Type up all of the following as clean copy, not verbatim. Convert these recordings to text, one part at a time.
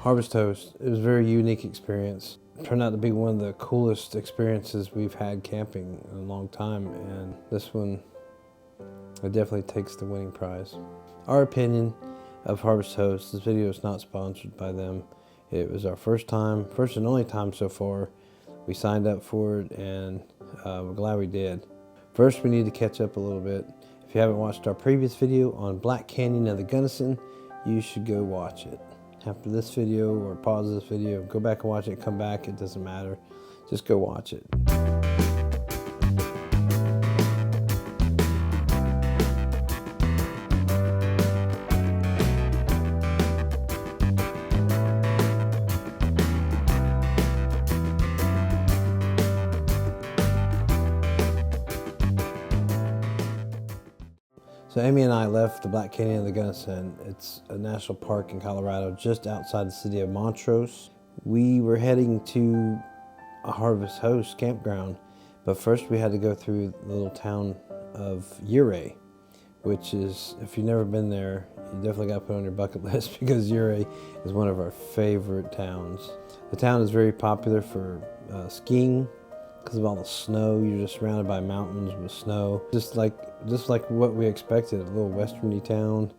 Harvest Host. It was a very unique experience. It turned out to be one of the coolest experiences we've had camping in a long time, and this one, it definitely takes the winning prize. Our opinion of Harvest Host, this video is not sponsored by them. It was our first and only time so far. We signed up for it, and we're glad we did. First, we need to catch up a little bit. If you haven't watched our previous video on Black Canyon of the Gunnison, you should go watch it. After this video, or pause this video, go back and watch it, come back, it doesn't matter. Just go watch it. So Amy and I left the Black Canyon of the Gunnison. It's a national park in Colorado, just outside the city of Montrose. We were heading to a Harvest Host campground, but first we had to go through the little town of Ouray, which is, if you've never been there, you definitely got to put it on your bucket list because Ouray is one of our favorite towns. The town is very popular for skiing because of all the snow. You're just surrounded by mountains with snow. Just like what we expected, a little westerny town.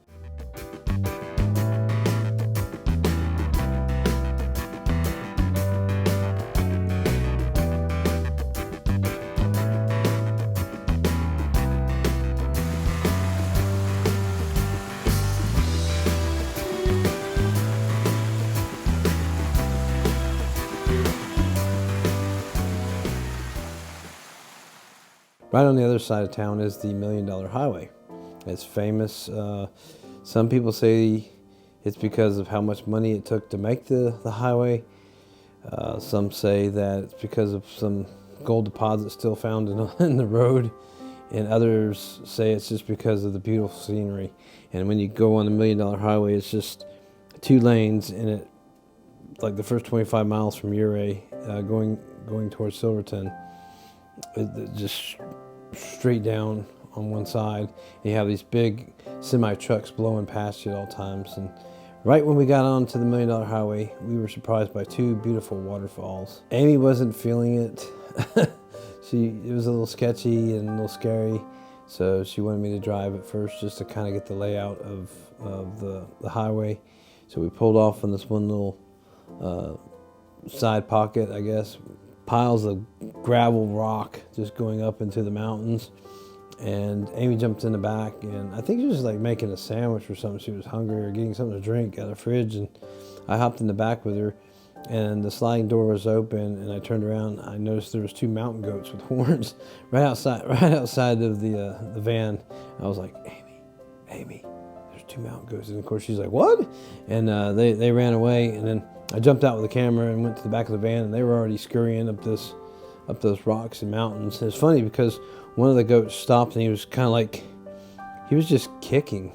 Right on the other side of town is the $1 Million Highway. It's famous. Some people say it's because of how much money it took to make the highway. Some say that it's because of some gold deposits still found in the road. And others say it's just because of the beautiful scenery. And when you go on the $1 Million Highway, it's just 2 lanes, and it, like the first 25 miles from Ouray going towards Silverton, it just straight down on one side. You have these big semi trucks blowing past you at all times. And right when we got onto the $1 Million Highway, we were surprised by 2 beautiful waterfalls. Amy wasn't feeling it. It was a little sketchy and a little scary, so she wanted me to drive at first just to kind of get the layout of the highway. So we pulled off on this one little side pocket, I guess. Piles of gravel rock just going up into the mountains, and Amy jumped in the back, and I think she was like making a sandwich or something. She was hungry or getting something to drink out of the fridge, and I hopped in the back with her, and the sliding door was open, and I turned around. I noticed there was 2 mountain goats with horns right outside of the van. I was like, Amy, there's 2 mountain goats, and of course she's like, what? And they ran away, and then I jumped out with the camera and went to the back of the van, and they were already scurrying up those rocks and mountains. And it's funny because one of the goats stopped, and he was kind of like, he was just kicking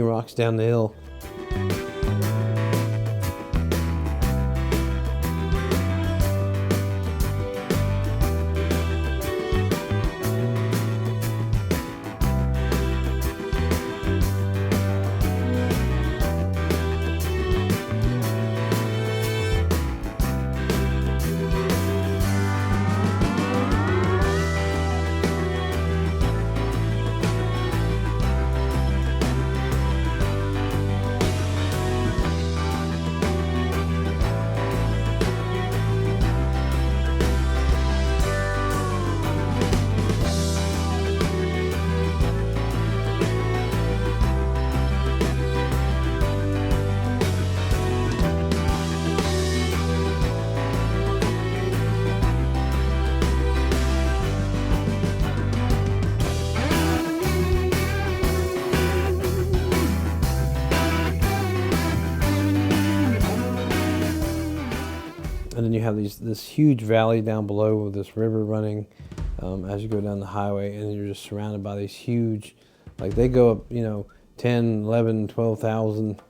rocks down the hill. And then you have this huge valley down below with this river running as you go down the highway, and you're just surrounded by these huge, like they go up, 10, 11, 12,000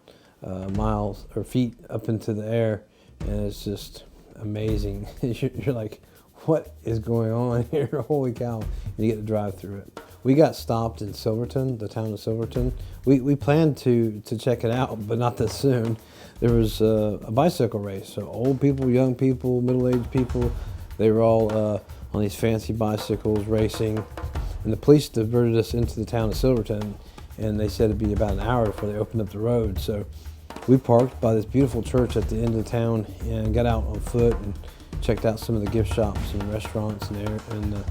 miles or feet up into the air, and it's just amazing. You're like, what is going on here? Holy cow. And you get to drive through it. We got stopped in Silverton, the town of Silverton. We planned to check it out, but not this soon. there was a bicycle race. So old people, young people, middle-aged people, they were all on these fancy bicycles racing. And the police diverted us into the town of Silverton, and they said it'd be about an hour before they opened up the road. So we parked by this beautiful church at the end of town and got out on foot and checked out some of the gift shops and restaurants in there. And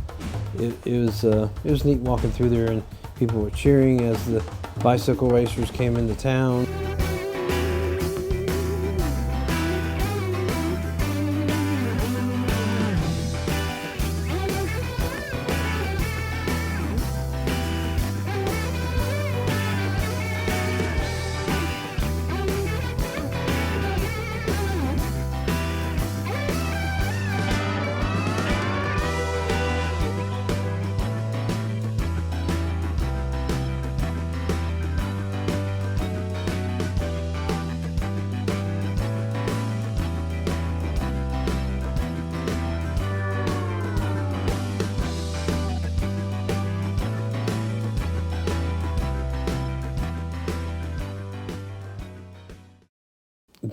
it was neat walking through there, and people were cheering as the bicycle racers came into town.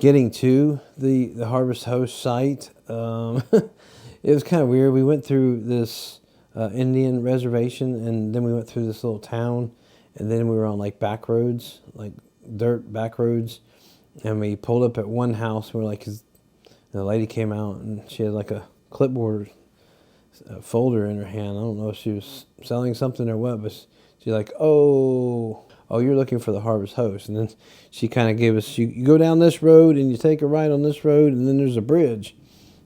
Getting to the Harvest Host site, it was kind of weird. We went through this Indian reservation, and then we went through this little town, and then we were on like back roads, like dirt back roads, and we pulled up at one house. And we're like, 'cause the lady came out and she had like a clipboard folder in her hand. I don't know if she was selling something or what, but she's like, oh, you're looking for the Harvest Host. And then she kind of gave us, you go down this road and you take a right on this road, and then there's a bridge,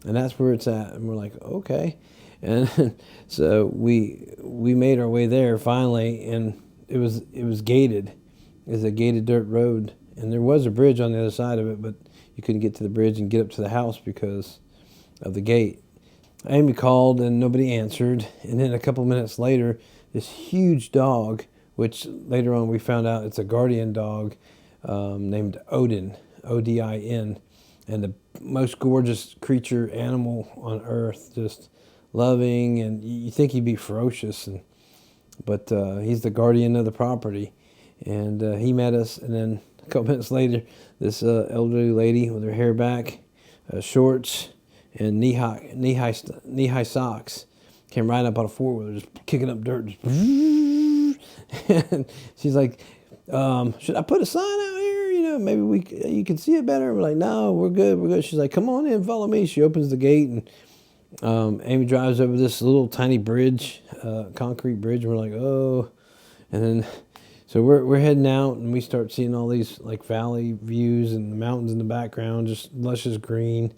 and that's where it's at. And we're like, okay. And so we made our way there finally, and it was gated. It was a gated dirt road, and there was a bridge on the other side of it, but you couldn't get to the bridge and get up to the house because of the gate. Amy called and nobody answered, and then a couple minutes later, this huge dog, which later on we found out it's a guardian dog named ODIN, ODIN, and the most gorgeous creature, animal on earth, just loving, and you think he'd be ferocious, but he's the guardian of the property. And he met us, and then a couple minutes later, this elderly lady with her hair back, shorts, and knee-high socks came right up on a four-wheeler, just kicking up dirt. And she's like, should I put a sign out here? You know, maybe you can see it better. We're like, no, we're good. She's like, come on in, follow me. She opens the gate, and Amy drives over this little tiny bridge, concrete bridge. And we're like, oh. And then, so we're heading out, and we start seeing all these like valley views and the mountains in the background, just luscious green.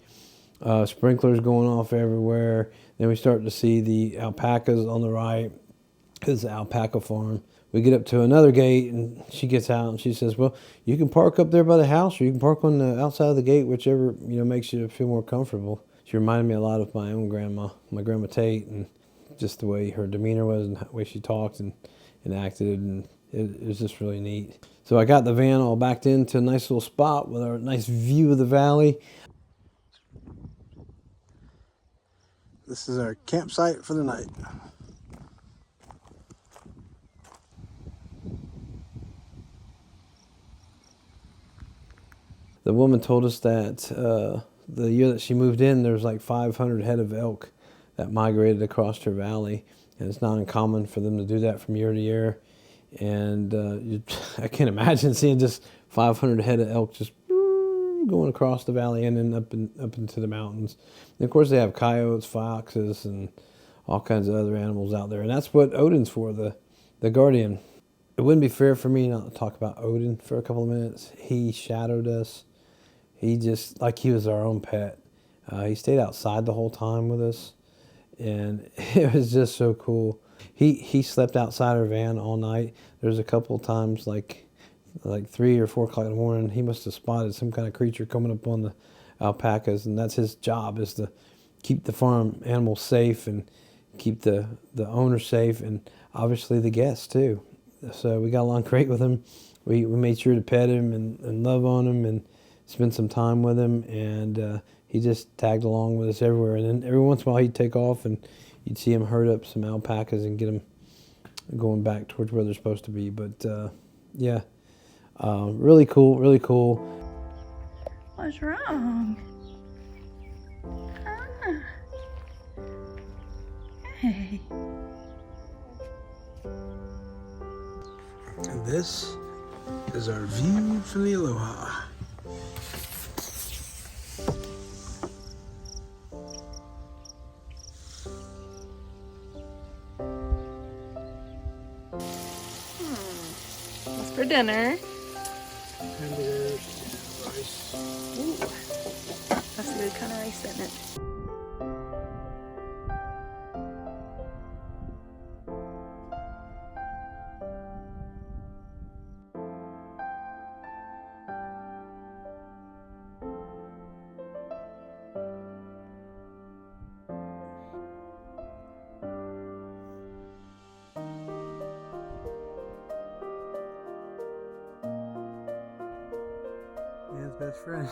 Sprinklers going off everywhere. Then we start to see the alpacas on the right. It's an alpaca farm. We get up to another gate, and she gets out and she says, well, you can park up there by the house, or you can park on the outside of the gate, whichever makes you feel more comfortable. She reminded me a lot of my own grandma, my Grandma Tate, and just the way her demeanor was and the way she talked and acted, and it was just really neat. So I got the van all backed into a nice little spot with a nice view of the valley. This is our campsite for the night. The woman told us that the year that she moved in, there was like 500 head of elk that migrated across her valley, and it's not uncommon for them to do that from year to year. And I can't imagine seeing just 500 head of elk just going across the valley and then up into the mountains. And of course, they have coyotes, foxes, and all kinds of other animals out there, and that's what Odin's for, the guardian. It wouldn't be fair for me not to talk about Odin for a couple of minutes. He shadowed us. He just, like he was our own pet. He stayed outside the whole time with us, and it was just so cool. He slept outside our van all night. There's a couple of times, like 3 or 4 o'clock in the morning, he must have spotted some kind of creature coming up on the alpacas, and that's his job, is to keep the farm animals safe and keep the owner safe, and obviously the guests too. So we got along great with him. We made sure to pet him and love on him and spend some time with him, and he just tagged along with us everywhere. And then every once in a while he'd take off, and you'd see him herd up some alpacas and get them going back towards where they're supposed to be. But yeah, really cool, really cool. What's wrong? Ah. Hey. And this is our view from the Aloha. What's for dinner? Hamburgers and rice. Ooh. That's a good kind of rice, isn't it? Man's best friend.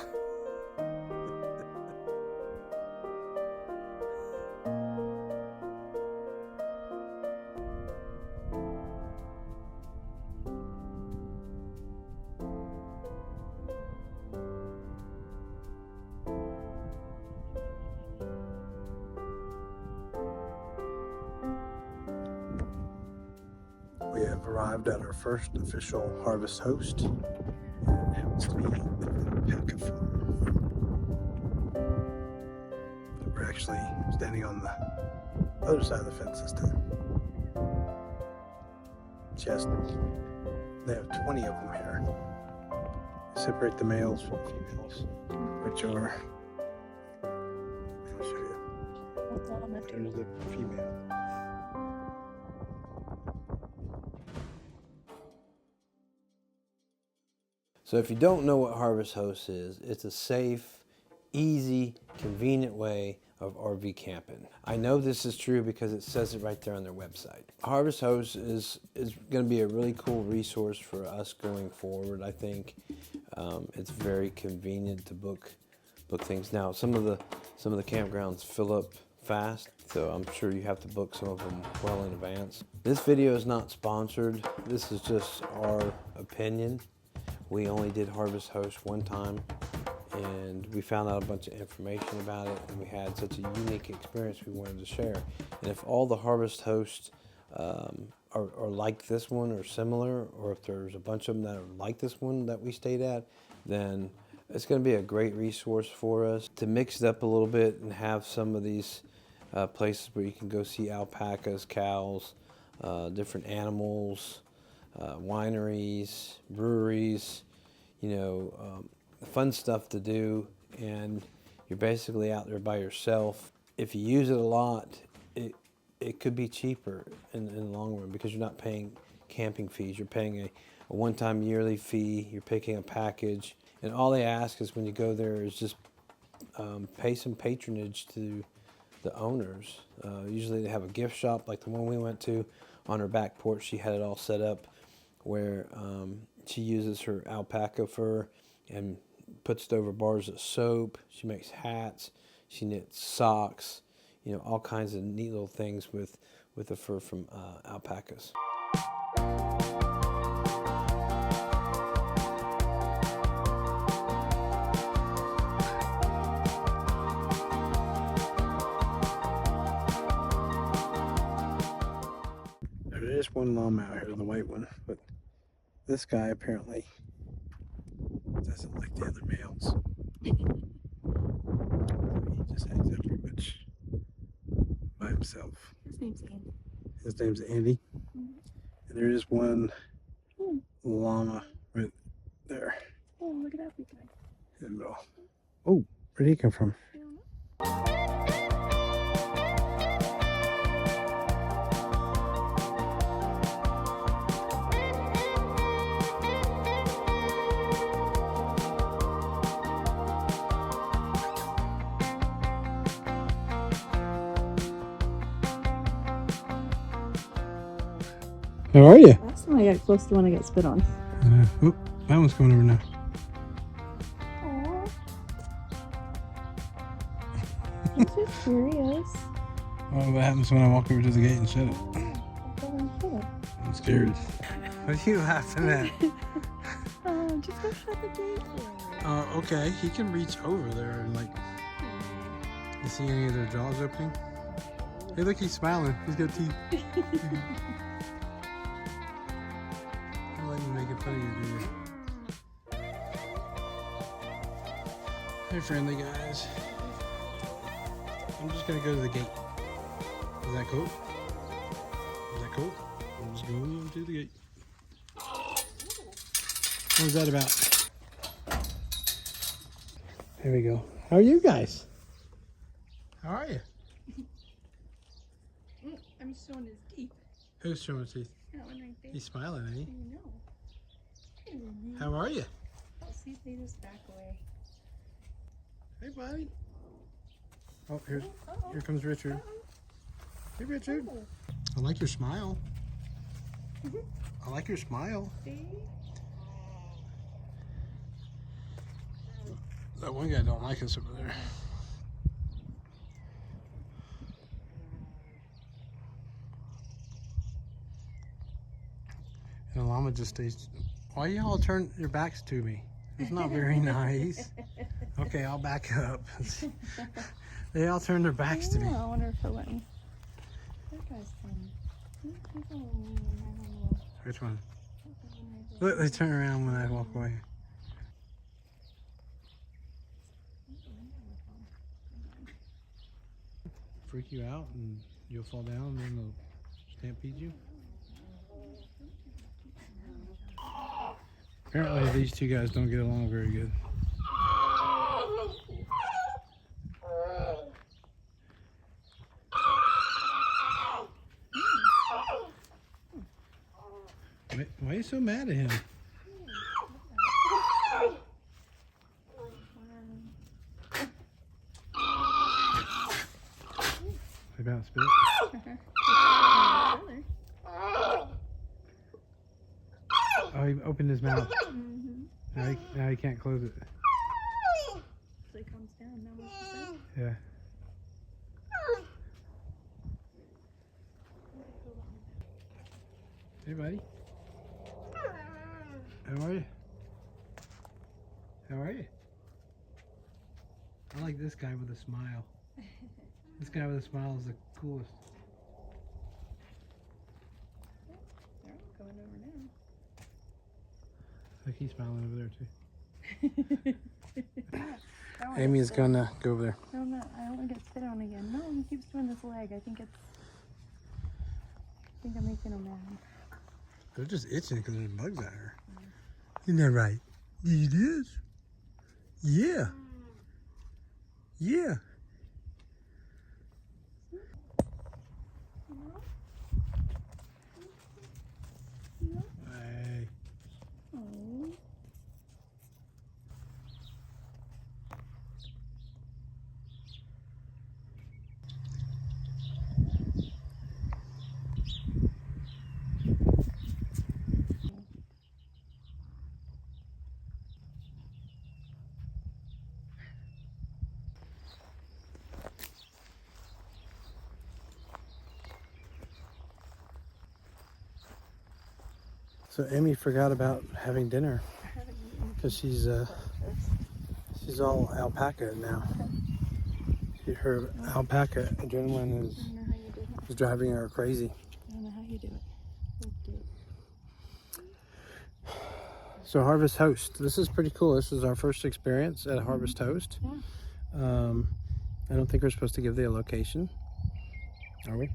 We have arrived at our first official harvest host. It happens to be the alpaca farm. We're actually standing on the other side of the fence this time. They have 20 of them here. Separate the males from the females, which are, I'll show you. There's the female. So if you don't know what Harvest Host is, it's a safe, easy, convenient way of RV camping. I know this is true because it says it right there on their website. Harvest Host is going to be a really cool resource for us going forward. I think it's very convenient to book things. Now some of the campgrounds fill up fast, so I'm sure you have to book some of them well in advance. This video is not sponsored. This is just our opinion. We only did Harvest Host one time, and we found out a bunch of information about it, and we had such a unique experience we wanted to share. And if all the Harvest Hosts are like this one or similar, or if there's a bunch of them that are like this one that we stayed at, then it's going to be a great resource for us to mix it up a little bit and have some of these places where you can go see alpacas, cows, different animals, wineries, breweries, fun stuff to do, and you're basically out there by yourself. If you use it a lot, it could be cheaper in the long run because you're not paying camping fees. You're paying a one-time yearly fee. You're picking a package, and all they ask is when you go there is just pay some patronage to the owners. Usually they have a gift shop like the one we went to. On her back porch, she had it all set up where she uses her alpaca fur and puts it over bars of soap. She makes hats. She knits socks. All kinds of neat little things with the fur from alpacas. There is one llama out here, the white one, but this guy apparently doesn't like the other males. He just hangs out pretty much by himself. His name's Andy. His name's Andy. And there is one llama right there. Oh, look at that big guy. In the middle. Oh, where'd he come from? How are you? Last time I got close to one I got spit on. Oh, that one's coming over now. Aww. He's just curious. Oh, what happens when I walk over to the gate and shut it? I'm scared. What are you laughing at? on, just go shut the gate for him. Okay. He can reach over there and like. You see any of their jaws opening? Hey, look, he's smiling. He's got teeth. I'm letting you make it funny, do you? Hey, friendly guys. I'm just gonna go to the gate. Is that cool? Is that cool? I'm just going to the gate. What was that about? There we go. How are you guys? How are you? I'm showing his teeth. Who's showing his teeth? That one right there. He's smiling, ain't he? I know. How are you? Oh, see if they just back away. Hey, buddy. Oh, here comes Richard. Hey, Richard. I like your smile. I like your smile. See? That one guy don't like us over there. And the llama just stays. Why y'all turn your backs to me? It's not very nice. Okay, I'll back up. They all turn their backs to me. I wonder if he'll let me. That guy's funny. Which one? Look, they turn around when I walk away. Freak you out and you'll fall down and then they'll stampede you. Apparently these two guys don't get along very good. Why are you so mad at him? About spit. Oh, he opened his mouth. Now he can't close it. So he comes down. Now what she said? Yeah. Hey, buddy. How are you? How are you? I like this guy with a smile. This guy with a smile is the coolest. They're all going over now. Look, he's smiling over there too. Amy's gonna go over there. No, I'm not. I don't want to get spit on again. No, he keeps doing this leg. I think I'm making him mad. They're just itching because there's bugs out here. Isn't that right? It is. Yeah. Yeah. Hey. Oh. So Amy forgot about having dinner because she's all alpaca now. Her alpaca adrenaline is driving her crazy. I don't know how you do it. So Harvest Host, this is pretty cool. This is our first experience at Harvest Host. Yeah. I don't think we're supposed to give the location, are we?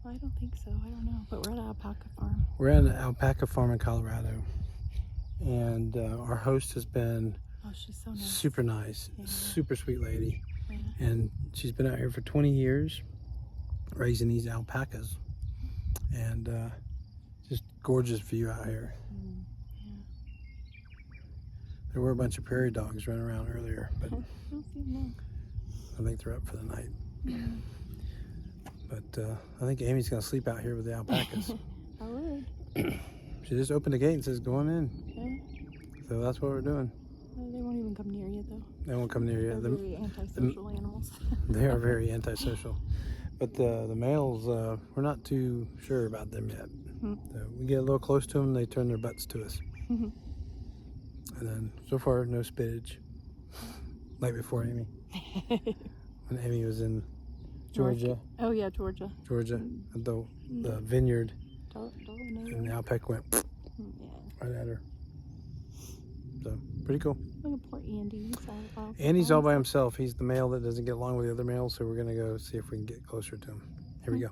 I don't think so. I don't know. But we're at an alpaca farm. We're at an alpaca farm in Colorado, and our host has been she's so nice. super nice, super sweet lady, Yeah. and she's been out here for 20 years raising these alpacas, and just gorgeous view out here. There were a bunch of prairie dogs running around earlier, but I don't see them I think they're up for the night. But I think Amy's gonna sleep out here with the alpacas. I would. She just opened the gate and says, "Go on in." Yeah. So that's what we're doing. They won't even come near you, though. They won't come near you. They're very antisocial animals. They are very antisocial. But the males, we're not too sure about them yet. So we get a little close to them, they turn their butts to us. And then so far, no spittage. Like before Amy. When Amy was in Georgia. Oh yeah, Georgia. At the vineyard. And the alpaca went right at her. So, pretty cool. Look at poor Andy. Andy's all by himself. He's the male that doesn't get along with the other males, so we're going to go see if we can get closer to him. Here we go.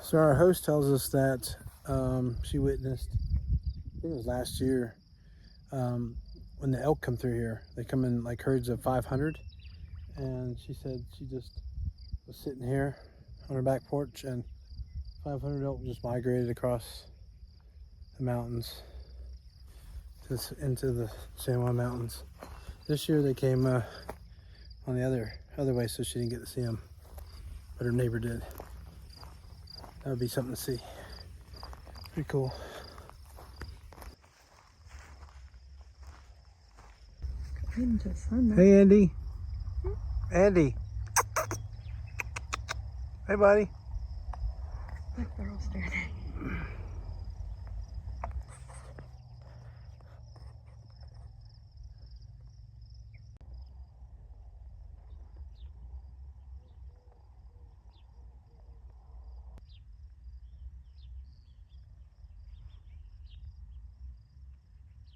So our host tells us that she witnessed, I think it was last year, when the elk come through here. They come in like herds of 500, and she said she just was sitting here on her back porch, and 500 elk just migrated across the mountains into the San Juan Mountains. This year they came on the other way, so she didn't get to see them, but her neighbor did. That would be something to see. Pretty cool. Hey, Andy. Andy. Hey, buddy. Look, they're all staring at you.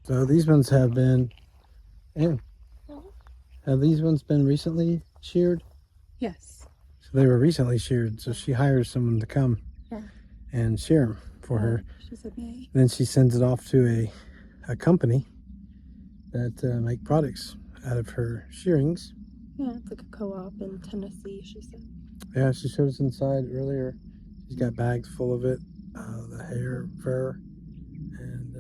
So these ones have been, have these ones been recently sheared? Yes. So they were recently sheared, so she hires someone to come and shear them for her. She said, "Yay." Then she sends it off to a company that make products out of her shearings. Yeah, it's like a co-op in Tennessee, she said. Yeah, she showed us inside earlier. She's got bags full of it, the hair, fur, and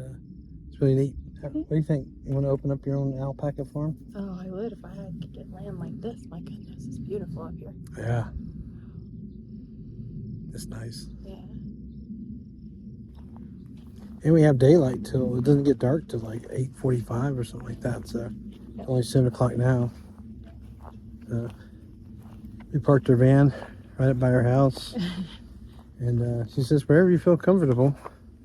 it's really neat. What do you think? You want to open up your own alpaca farm? Oh, I would if I could get land like this. My goodness, it's beautiful up here. Yeah. It's nice. Yeah. And we have daylight till it doesn't get dark till like 8:45 or something like that. So it's only 7 o'clock now. We parked our van right up by our house, and she says wherever you feel comfortable,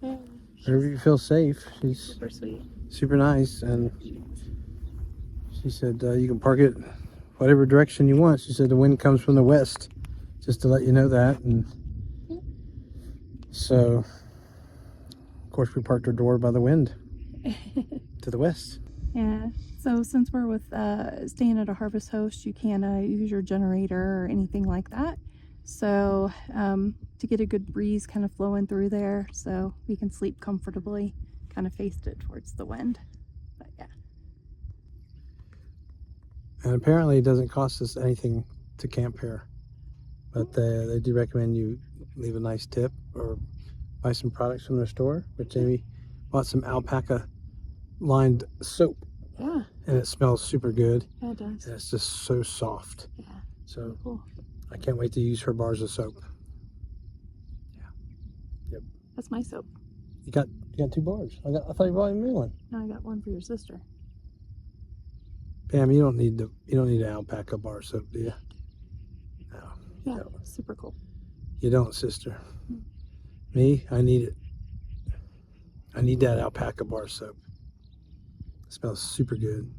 wherever you feel safe. She's super sweet, super nice, and she said you can park it whatever direction you want. She said the wind comes from the west, just to let you know that. And so of course we parked our door by the wind to the west. Yeah, so since we're with staying at a Harvest Host, you can't use your generator or anything like that. So to get a good breeze kind of flowing through there, so we can sleep comfortably, kind of faced it towards the wind. But yeah. And apparently it doesn't cost us anything to camp here, but they do recommend you leave a nice tip or buy some products from their store, which Amy bought some alpaca lined soap. Yeah. And it smells super good. Yeah, it does. And it's just so soft. Yeah. So cool. I can't wait to use her bars of soap. Yeah. Yep. That's my soap. You got 2 bars. I thought you bought me one. No, I got one for your sister. Pam, you don't need an alpaca bar soap, do you? No. Yeah. Super cool. You don't, sister. Me, I need it. I need that alpaca bar soap. It smells super good.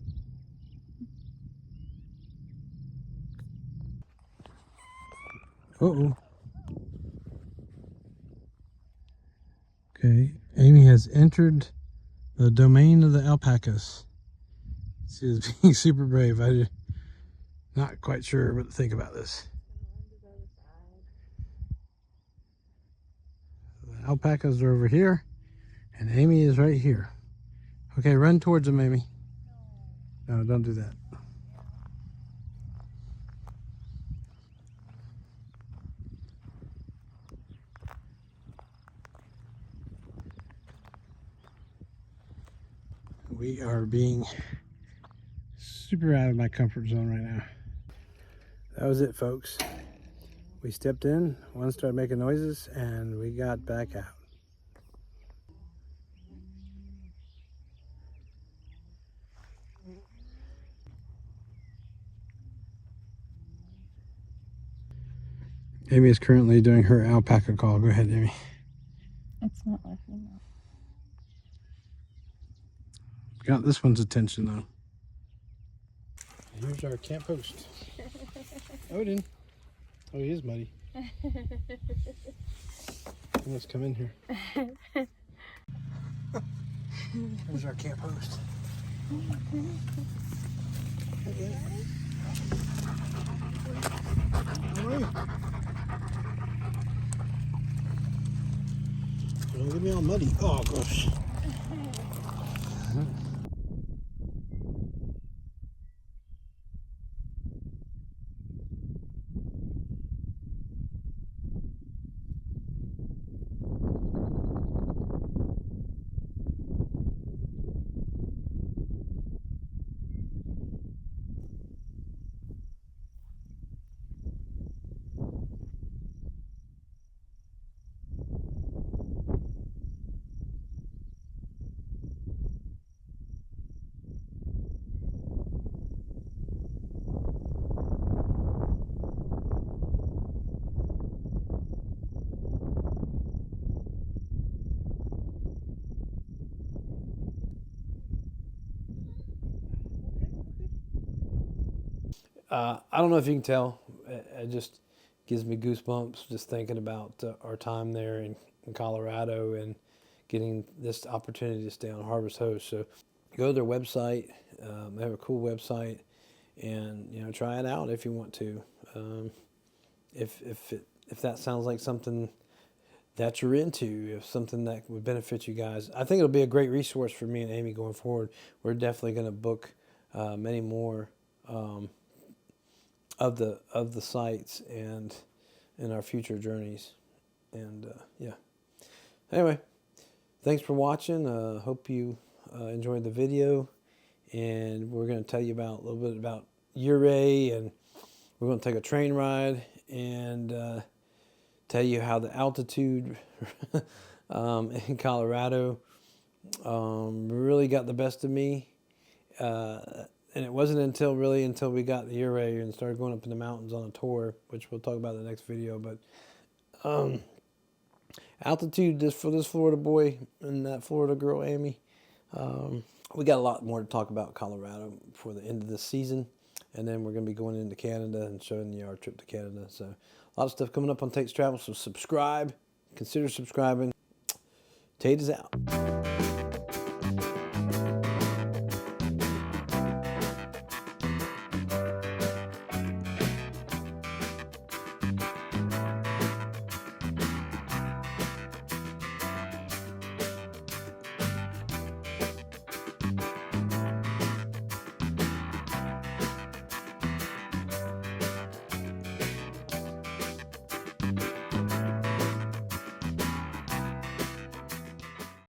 Uh-oh. Okay, Amy has entered the domain of the alpacas. She is being super brave. I'm not quite sure what to think about this. The alpacas are over here, and Amy is right here. Okay, run towards them, Amy. No, don't do that. We are being super out of my comfort zone right now. That was it, folks. We stepped in, one started making noises, and we got back out. Amy is currently doing her alpaca call. Go ahead, Amy. It's not my female. Got this one's attention though. Here's our camp host. Odin. Oh, he is muddy. Let's come in here. Here's our camp host. Don't get me all muddy. Oh gosh. I don't know if you can tell. It just gives me goosebumps just thinking about our time there in Colorado and getting this opportunity to stay on Harvest Host. So go to their website. They have a cool website, and try it out if you want to. If that sounds like something that you're into, if something that would benefit you guys, I think it'll be a great resource for me and Amy going forward. We're definitely going to book many more of the sites and in our future journeys. And yeah. Anyway, thanks for watching. Hope you enjoyed the video. And we're going to tell you about a little bit about Ouray, and we're going to take a train ride and tell you how the altitude in Colorado really got the best of me. And it wasn't until we got the Ouray and started going up in the mountains on a tour, which we'll talk about in the next video. But altitude just for this Florida boy and that Florida girl, Amy. We got a lot more to talk about Colorado before the end of this season. And then we're going to be going into Canada and showing you our trip to Canada. So a lot of stuff coming up on Tate's Travel. So subscribe. Consider subscribing. Tate is out.